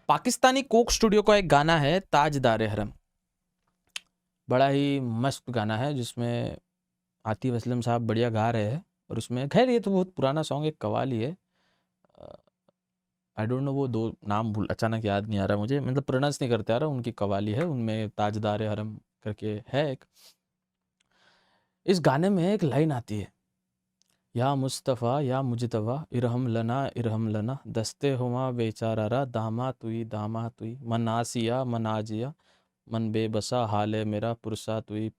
Pakistani Coke studio का एक गाना है ताजदारे हरम, बड़ा ही मस्त गाना है जिसमें आतिफ असलम साहब बढ़िया गा रहे हैं। और उसमें खैर ये तो बहुत पुराना सॉन्ग, एक कवाली है, आई डोंट नो, वो दो नाम भूल अचानक याद नहीं आ रहा मुझे, मतलब प्रोनाउंस नहीं करते आ रहा, उनकी कवाली है, उनमें ताजदारे हरम करके है एक। इस गाने में एक लाइन आती है, या मुस्तफ़ा या मुजतबा इरहम लना दस्ते हुमा बेचारा दामा तुई मन आसिया मन आजिया मन बेबसा हाले मेरा पुरसा तुई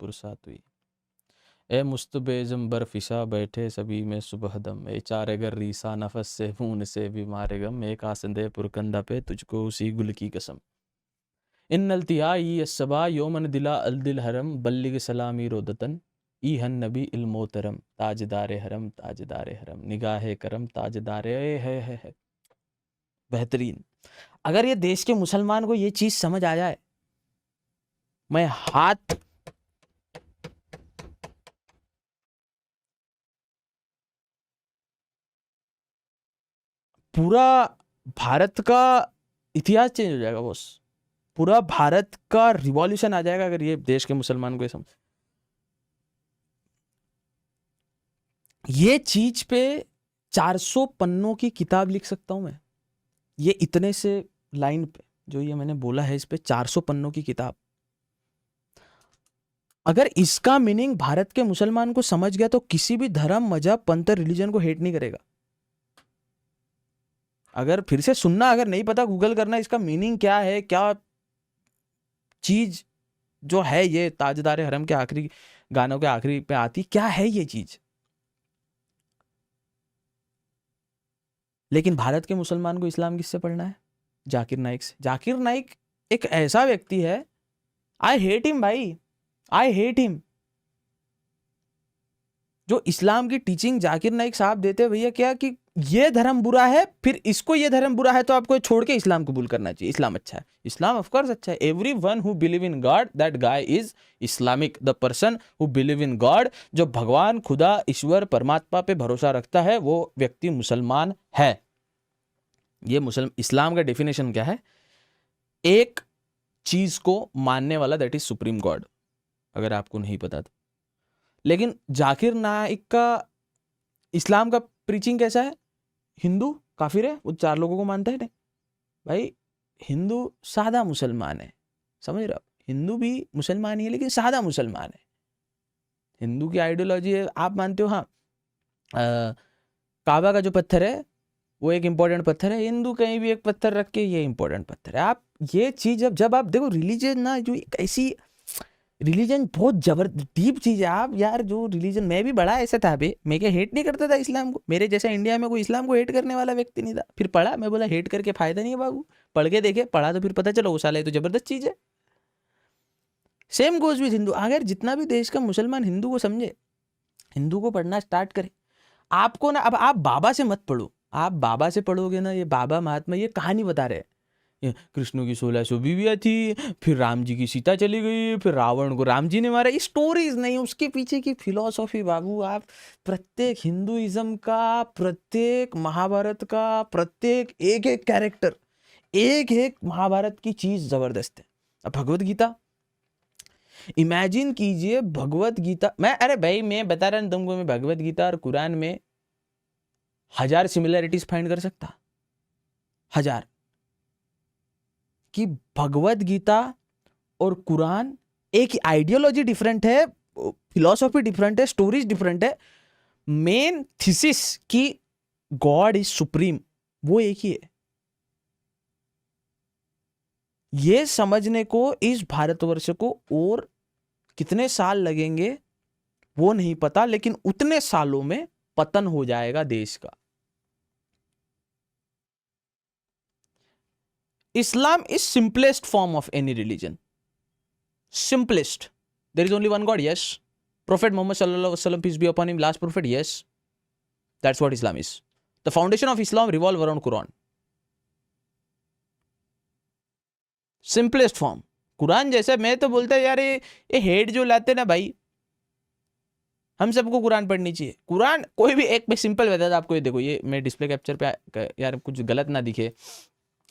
ए मुस्तबेजम बरफिशा बैठे सभी में सुबह दम ए चारे गर रीसा नफस से खून से बीमारे गम एक आसंदे पुरकंदा पे तुझको उसी गुल की कसम इन नलतिया ई सबा योमन दिला अल दिल हरम बल्लिग सलामी रोदतन ई हन नबी इल मोहतरम ताजदारे हरम निगाहे करम ताजदारे है। बेहतरीन। अगर ये देश के मुसलमान को ये चीज समझ आ जाए, मैं हाथ पूरा भारत का इतिहास चेंज हो जाएगा बॉस, पूरा भारत का रिवॉल्यूशन आ जाएगा अगर ये देश के मुसलमान को ये समझ। ये चीज पे 400 पन्नों की किताब लिख सकता हूं मैं, ये इतने से लाइन पे जो ये मैंने बोला है, इस पे 400 पन्नों की किताब। अगर इसका मीनिंग भारत के मुसलमान को समझ गया तो किसी भी धर्म मजहब पंथ रिलीजन को हेट नहीं करेगा। अगर फिर से सुनना, अगर नहीं पता गूगल करना इसका मीनिंग क्या है, क्या चीज जो है ये ताजदारे हरम के आखिरी गानों के आखिरी पे आती, क्या है ये चीज। लेकिन भारत के मुसलमान को इस्लाम किससे पढ़ना है? जाकिर नाइक से। जाकिर नाइक एक ऐसा व्यक्ति है, आई हेट हिम भाई, आई हेट हिम। जो इस्लाम की टीचिंग जाकिर नाइक साहब देते भैया, क्या कि ये धर्म बुरा है, फिर इसको ये धर्म बुरा है तो आपको छोड़ के इस्लाम कबूल करना चाहिए। इस्लाम अच्छा है, इस्लाम ऑफ कोर्स अच्छा है। Every one who believe in God that guy is Islamic. The person who believe in God, जो भगवान खुदा ईश्वर परमात्मा पे भरोसा रखता है, वो व्यक्ति मुसलमान है। ये इस्लाम का डेफिनेशन क्या है? एक चीज को मानने वाला, दैट इज सुप्रीम गॉड, अगर आपको नहीं पता तो। लेकिन जाकिर नाइक का इस्लाम का प्रीचिंग कैसा है? हिंदू काफिर है, वो 4 लोगों को मानता है। नहीं भाई, हिंदू सादा मुसलमान है, समझ रहे हो? हिंदू भी मुसलमान ही है लेकिन सादा मुसलमान है। हिंदू की आइडियोलॉजी है, आप मानते हो हाँ काबा का जो पत्थर है वो एक इंपॉर्टेंट पत्थर है, हिंदू कहीं भी एक पत्थर रख के ये इंपॉर्टेंट पत्थर है। आप ये चीज जब आप देखो, रिलीजन ना, जो एक ऐसी रिलीजन बहुत जबरदस्त डीप चीज है। आप यार, जो रिलीजन, मैं भी बड़ा ऐसा था बे, मैं क्या हेट नहीं करता था इस्लाम को, मेरे जैसा इंडिया में कोई इस्लाम को हेट करने वाला व्यक्ति नहीं था। फिर पढ़ा, मैं बोला हेट करके फायदा नहीं है बाबू, पढ़ के देखे, पढ़ा तो फिर पता चला वो साला ये तो जबरदस्त चीज है। Same goes with Hindu. अगर जितना भी देश का मुसलमान हिंदू को समझे, हिंदू को पढ़ना स्टार्ट करे, आपको ना, अब आप बाबा से मत पढ़ो, आप बाबा से पढ़ोगे ना, ये बाबा महात्मा ये कहानी बता रहे हैं, कृष्ण की 1600 बीवियाँ थी, फिर राम जी की सीता चली गई, फिर रावण को राम जी ने मारा। ये स्टोरीज नहीं, उसके पीछे की फिलॉसफी बाबू। आप प्रत्येक हिंदुइज्म का, प्रत्येक महाभारत का, प्रत्येक एक एक कैरेक्टर, एक एक महाभारत की चीज जबरदस्त है। अब भगवत गीता इमेजिन कीजिए, भगवत गीता, अरे भाई मैं बता रहा हूं तुमको, मैं भगवत गीता और कुरान में 1000 सिमिलैरिटीज फाइंड कर सकता, 1000 कि भगवत गीता और कुरान एक आइडियोलॉजी डिफरेंट है, फिलॉसफी डिफरेंट है, स्टोरीज डिफरेंट है, मेन थीसिस कि गॉड इज सुप्रीम वो एक ही है। ये समझने को इस भारतवर्ष को और कितने साल लगेंगे वो नहीं पता, लेकिन उतने सालों में पतन हो जाएगा देश का। Islam is simplest form of any religion. Simplest. There is only one God, yes. Prophet Muhammad sallallahu alaihi wasallam, peace be upon him, last prophet, yes. That's what Islam is. The foundation of Islam revolve around Quran. Simplest form. Quran जैसे, मैं तो बोलता है यार, ये hate जो लाते ना भाई, हम सबको कुरान पढ़नी चाहिए। कुरान कोई भी एक, मैं सिंपल बता था आपको, ये देखो, ये मैं डिस्प्ले कैप्चर पे यार कुछ गलत ना दिखे,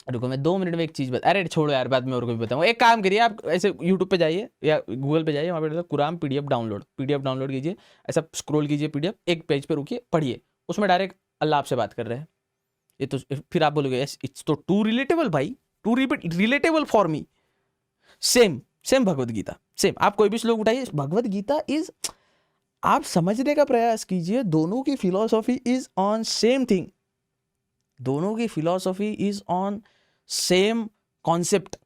रुको मैं 2 मिनट में एक चीज बता, अरे छोड़ो यार, बाद में और कोई बताऊँ। एक काम करिए, आप ऐसे यूट्यूब पे जाइए या गूगल पे जाइए, वहाँ पे कुरान पीडीएफ डाउनलोड कीजिए, ऐसा स्क्रॉल कीजिए पीडीएफ, एक पेज पे रुकिए, पढ़िए, उसमें डायरेक्ट अल्लाह आपसे बात कर रहे हैं। ये तो फिर आप बोलोगे यस इट्स तो टू रिलेटेबल भाई, too relatable for me. Same Bhagavad Gita, same. आप कोई भी श्लोक उठाइए, भगवत गीता इज, आप समझने का प्रयास कीजिए, दोनों की philosophy is on same thing, दोनों की philosophy is on same concept.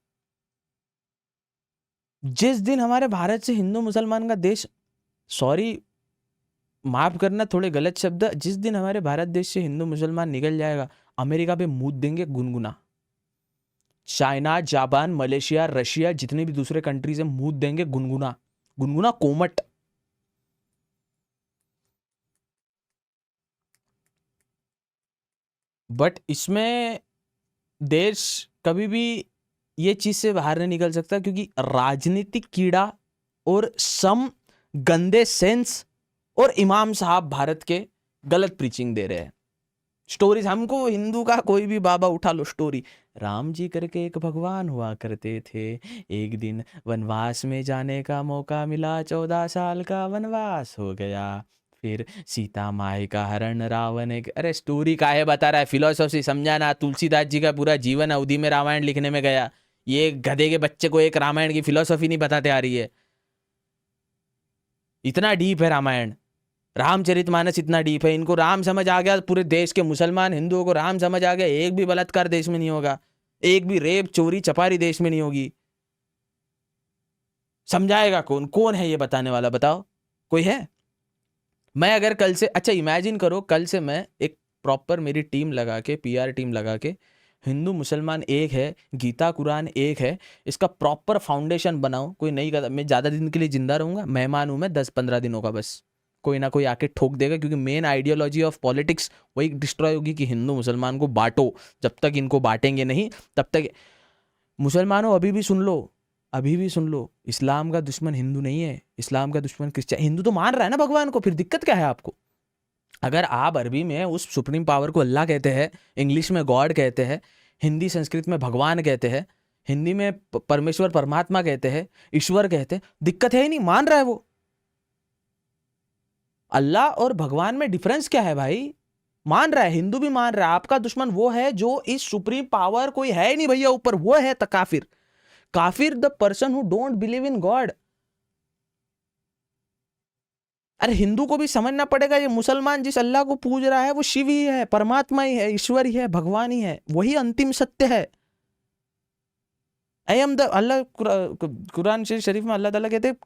जिस दिन हमारे भारत से हिंदू मुसलमान का देश, सॉरी माफ करना थोड़े गलत शब्द, जिस दिन हमारे भारत देश से हिंदू मुसलमान निकल जाएगा, अमेरिका पे मूत देंगे गुनगुना, चाइना, जापान, मलेशिया, रशिया, जितने भी दूसरे कंट्रीज है, मूत देंगे गुनगुना, गुनगुना कोमट। बट इसमें देश कभी भी ये चीज से बाहर नहीं निकल सकता, क्योंकि राजनीतिक कीड़ा और सम गंदे सेंस और इमाम साहब भारत के गलत प्रीचिंग दे रहे हैं। स्टोरीज, हमको हिंदू का कोई भी बाबा उठा लो स्टोरी, राम जी करके एक भगवान हुआ करते थे, एक दिन वनवास में जाने का मौका मिला, 14 साल का वनवास हो गया, फिर सीता माई का हरण रावण एक, अरे स्टोरी का है बता रहा है, फिलोसॉफी समझाना। तुलसीदास जी का पूरा जीवन अवधि में रामायण लिखने में गया, ये गधे के बच्चे को एक रामायण की फिलोसॉफी नहीं बताते आ रही है। इतना डीप है रामायण, रामचरितमानस इतना डीप है, इनको राम समझ आ गया, पूरे देश के मुसलमान हिंदुओं को राम समझ आ गया, एक भी बलात्कार देश में नहीं होगा, एक भी रेप चोरी चपारी देश में नहीं होगी। समझाएगा कौन? कौन है ये बताने वाला? बताओ, कोई है? मैं अगर कल से, अच्छा इमेजिन करो, कल से मैं एक प्रॉपर मेरी टीम लगा के, पीआर टीम लगा के, हिंदू मुसलमान एक है, गीता कुरान एक है, इसका प्रॉपर फाउंडेशन बनाऊं, कोई नहीं करता, मैं ज़्यादा दिन के लिए जिंदा रहूंगा, मेहमान हूं मैं 10-15 दिनों का, बस कोई ना कोई आके ठोक देगा, क्योंकि मेन आइडियोलॉजी ऑफ पॉलिटिक्स वही डिस्ट्रॉय होगी कि हिंदू मुसलमान को बांटो। जब तक इनको बांटेंगे नहीं तब तक, मुसलमानों अभी भी सुन लो, अभी भी सुन लो, इस्लाम का दुश्मन हिंदू नहीं है, इस्लाम का दुश्मन क्रिश्चियन। हिंदू तो मान रहा है ना भगवान को, फिर दिक्कत क्या है आपको? अगर आप अरबी में उस सुप्रीम पावर को अल्लाह कहते हैं, इंग्लिश में गॉड कहते हैं, हिंदी संस्कृत में भगवान कहते हैं, हिंदी में परमेश्वर परमात्मा कहते हैं, ईश्वर कहते हैं, दिक्कत है ही नहीं, मान रहा है वो। अल्लाह और भगवान में डिफरेंस क्या है भाई? मान रहा है, हिंदू भी मान रहा है। आपका दुश्मन वो है जो इस सुप्रीम पावर, कोई है ही नहीं भैया ऊपर, वो है काफिर। काफिर the person who don't believe in God. अरे हिंदू को भी समझना पड़ेगा, ये मुसलमान जिस अल्लाह को पूज रहा है वो शिव ही है, परमात्मा ही है, ईश्वर ही है, भगवान ही है, वही अंतिम सत्य है। आई एम द, अल्लाह कुरान शरीफ में अल्लाह ताला कहते हैं,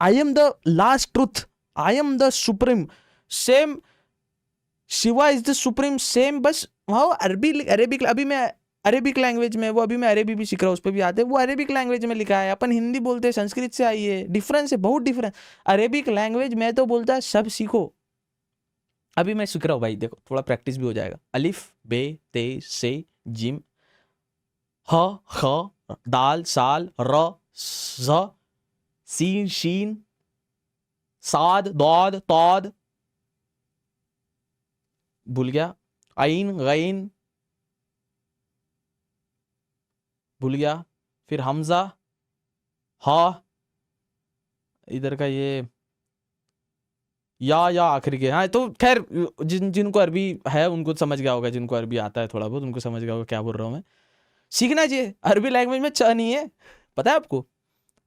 I am the last truth, I am the supreme, same Shiva is the supreme, same. बस वहाँ अरेबिक, अभी मैं अरेबिक लैंग्वेज में, वो अभी मैं अरेबी भी सीख रहा हूँ, उस पर भी आते हैं, वो अरेबिक लैंग्वेज में लिखा है, अपन हिंदी बोलते हैं, संस्कृत से आई है, डिफरेंस है, बहुत डिफरेंस। अरेबिक लैंग्वेज में तो बोलता है सब सीखो, अभी मैं सीख रहा हूँ भाई, देखो थोड़ा प्रैक्टिस भी हो जाएगा। अलिफ बे ते से जिम, ह ख दाल साल र ज सीन शीन साद दौद तौद, भूल गया, आइन गैन भूल गया, फिर हमजा, हा, इधर का ये या आखिर के। हाँ तो खैर, जिनको अरबी है उनको समझ गया होगा, जिनको अरबी आता है थोड़ा बहुत उनको समझ गया होगा क्या बोल रहा हूँ मैं। सीखना चाहिए, अरबी लैंग्वेज में च नहीं है, पता है आपको?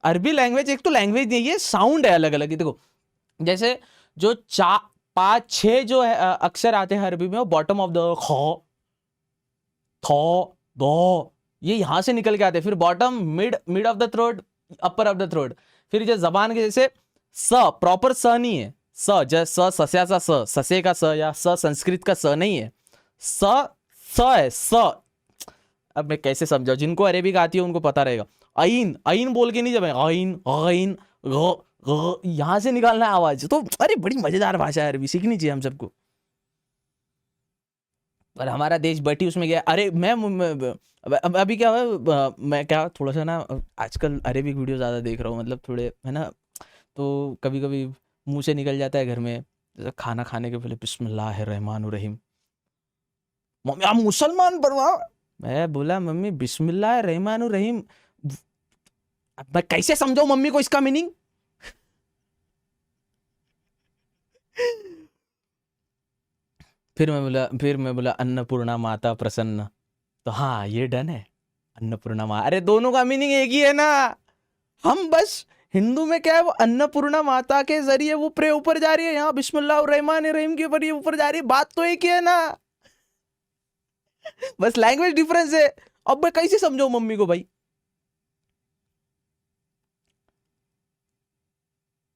अरबी लैंग्वेज एक तो लैंग्वेज नहीं है, साउंड है अलग अलग। देखो जैसे जो 4-5-6 जो है अक्षर आते हैं अरबी में, वो बॉटम ऑफ द ख थो दो, ये यहां से निकल के आते हैं, फिर bottom, mid of the throat, upper of the throat. फिर जो जबान के जैसे स, प्रॉपर स नहीं है, स जैसे सस्या सा स, ससे का स, या स संस्कृत का स नहीं है, स है स। अब मैं कैसे समझाऊं, जिनको अरेबिक आती है उनको पता रहेगा। आइन, आइन बोल के नहीं, जब आइन आइन यहां से निकालना है आवाज, तो अरे बड़ी मजेदार भाषा है अरबी, सीखनी चाहिए हम सबको। पर हमारा देश बटी उसमें गया। अरे मैं अभी क्या हुआ, मैं क्या थोड़ा सा ना आजकल अरेबिक वीडियो ज़्यादा देख रहा हूँ, मतलब थोड़े है ना, तो कभी कभी मुंह से निकल जाता है घर में, जैसे खाना खाने के पहले बिस्मिल्लाहिर्रहमानुर्रहीम, मम्मी आप मुसलमान बनवा, मैं बोला मम्मी बिस्मिल्लाह रहमान रहीम, अब मैं कैसे समझाऊं मम्मी को इसका मीनिंग? फिर मैं बोला अन्नपूर्णा माता प्रसन्न, तो हाँ ये डन है। अन्नपूर्णा माता, अरे दोनों का मीनिंग एक ही है ना। हम बस हिंदू में क्या है, वो अन्नपूर्णा माता के जरिए वो प्रे ऊपर जा रही है, यहाँ बिस्मिल्लाह रहमान रहीम के ऊपर ये ऊपर जा रही है, बात तो एक ही है ना। बस लैंग्वेज डिफरेंस है। अब मैं कैसे समझाऊं मम्मी को भाई?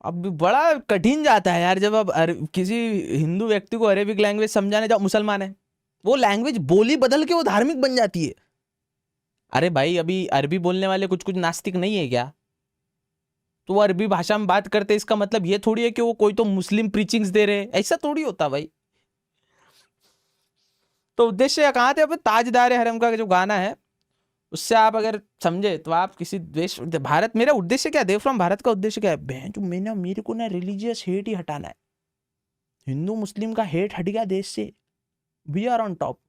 अब बड़ा कठिन जाता है यार, जब अब किसी हिंदू व्यक्ति को अरेबिक लैंग्वेज समझाने जाओ, मुसलमान है, वो लैंग्वेज बोली बदल के वो धार्मिक बन जाती है। अरे भाई अभी अरबी बोलने वाले कुछ कुछ नास्तिक नहीं है क्या? तो वो अरबी भाषा में बात करते, इसका मतलब ये थोड़ी है कि वो कोई तो मुस्लिम प्रीचिंग्स दे रहे हैं, ऐसा थोड़ी होता भाई। तो उद्देश्य कहाँ थे? अब ताजदार हरम का जो गाना है, उससे आप अगर समझे तो आप किसी देश, भारत, मेरा उद्देश्य क्या है, देव फ्रॉम भारत का उद्देश्य क्या है? बहन जो मैंने, मेरे को ना रिलीजियस हेट ही हटाना है। हिंदू मुस्लिम का हेट हट गया देश से, we are on top,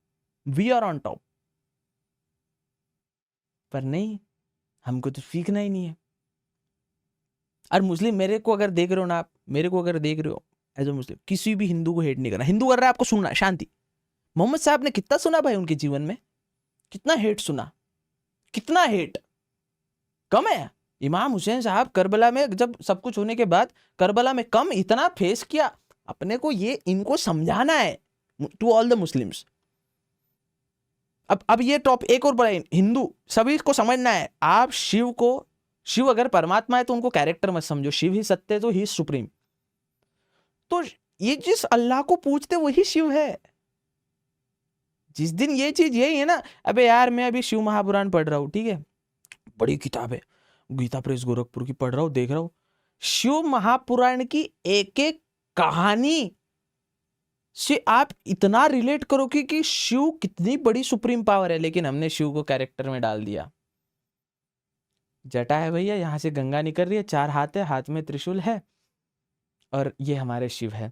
we are on top. पर नहीं, हमको तो सीखना ही नहीं है। और मुस्लिम, मेरे को अगर देख रहे हो ना आप, मेरे को अगर देख रहे हो एज ए मुस्लिम, किसी भी हिंदू को हेट नहीं करना। हिंदू कर रहा है आपको सुनना है, शांति। मोहम्मद साहब ने कितना सुना भाई उनके जीवन में? कितना हेट सुना, कितना हेट। कम है? इमाम हुसैन साहब करबला में, जब सब कुछ होने के बाद करबला में कम इतना फेस किया। अपने को ये इनको समझाना है टू ऑल द मुस्लिम्स। अब ये टॉप एक और बड़ा, हिंदू सभी को समझना है। आप शिव को, शिव अगर परमात्मा है तो उनको कैरेक्टर मत समझो, शिव ही सत्य है तो ही सुप्रीम। तो ये जिस अल्लाह को पूछते वही शिव है। जिस दिन ये चीज यही है ना, अबे यार मैं अभी शिव महापुराण पढ़ रहा हूँ, ठीक है, बड़ी किताब है, गीता प्रेस गोरखपुर की पढ़ रहा हूँ, देख रहा हूँ शिव महापुराण की एक एक कहानी से आप इतना रिलेट करो कि शिव कितनी बड़ी सुप्रीम पावर है। लेकिन हमने शिव को कैरेक्टर में डाल दिया। जटा है भैया, यहां से गंगा निकल रही है, 4 हाथ है, हाथ में त्रिशूल है, और ये हमारे शिव है।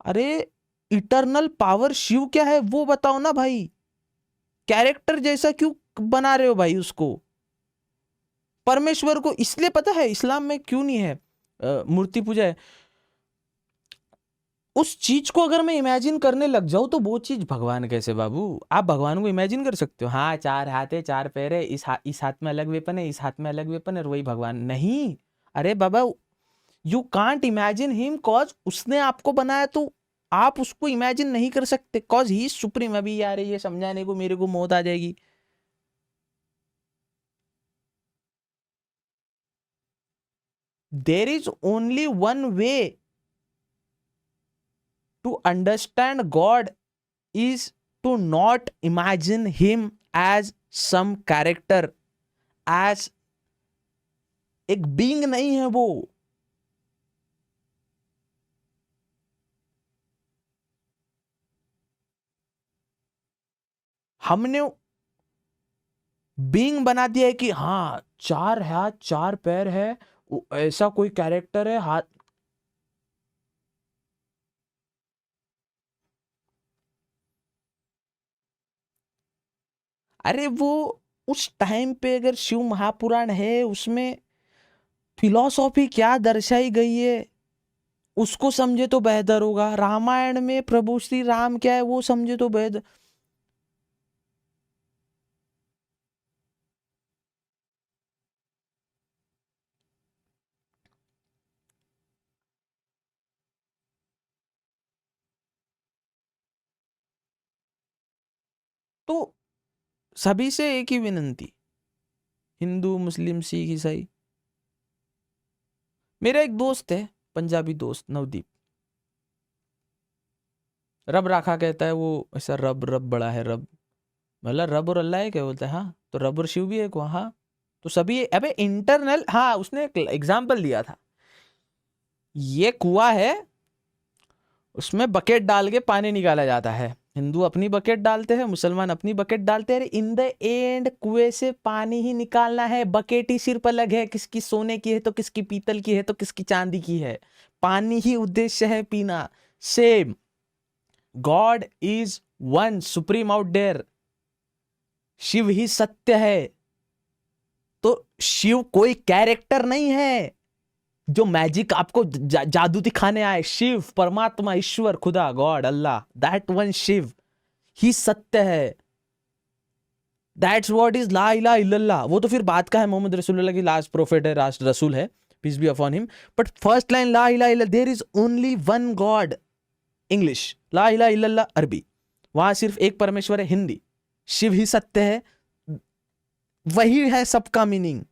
अरे इटरनल पावर शिव क्या है वो बताओ ना भाई। कैरेक्टर जैसा क्यों बना रहे हो भाई उसको? परमेश्वर को इसलिए पता है इस्लाम में क्यों नहीं है मूर्ति पूजा है। उस चीज को अगर मैं इमेजिन करने लग जाऊं तो वो चीज भगवान कैसे बाबू? आप भगवान को इमेजिन कर सकते हो? हाँ 4 हाथ है, 4 पैर है, इस हाथ में अलग वेपन है, इस हाथ में अलग वेपन है, और वही भगवान नहीं। अरे बाबा, you can't imagine him cause उसने आपको बनाया, तो आप उसको इमेजिन नहीं कर सकते कॉज ही सुप्रीम। अभी यार ये समझाने को मेरे को मौत आ जाएगी। There is only one way to understand God, is to not imagine him as some character, as एक बीइंग नहीं है वो। हमने बीइंग बना दिया है कि हाँ 4 हाथ 4 पैर है, ऐसा कोई कैरेक्टर है हाथ। अरे वो उस टाइम पे अगर शिव महापुराण है, उसमें फिलॉसॉफी क्या दर्शाई गई है उसको समझे तो बेहतर होगा। रामायण में प्रभु श्री राम क्या है वो समझे तो बेहतर। तो सभी से एक ही विनंती, हिंदू मुस्लिम सिख ईसाई, मेरा एक दोस्त है पंजाबी दोस्त नवदीप, रब राखा कहता है वो, ऐसा रब रब बड़ा है रब, मतलब रब और अल्लाह है क्या? बोलता है हाँ, तो रब और शिव भी है वहाँ, तो सभी अबे इंटरनल। हाँ उसने एक एग्जाम्पल दिया था, ये कुआं है, उसमें बकेट डाल के पानी निकाला जाता है। हिंदू अपनी बकेट डालते हैं, मुसलमान अपनी बकेट डालते हैं। इन द एंड कुएं से पानी ही निकालना है, बकेट ही सिर्फ अलग है, किसकी सोने की है तो किसकी पीतल की है तो किसकी चांदी की है, पानी ही उद्देश्य है पीना। Same, God is one supreme out there. Shiv ही सत्य है। तो शिव कोई कैरेक्टर नहीं है जो मैजिक आपको जादू दिखाने आए। शिव परमात्मा, ईश्वर, खुदा, God, Allah, that one Shiv ही सत्य है। दैट्स व्हाट इज ला इलाहा इल्लल्लाह। वो तो फिर बात का है, मोहम्मद रसूलुल्लाह की लास्ट प्रोफेट है, लास्ट रसूल है, peace be upon him. But first line ला इलाहा इल्लल्लाह, there is only one God, English. ला इलाहा इल्लल्लाह अरबी, वहां सिर्फ एक परमेश्वर है, हिंदी। शिव ही सत्य है, वही है सबका मीनिंग।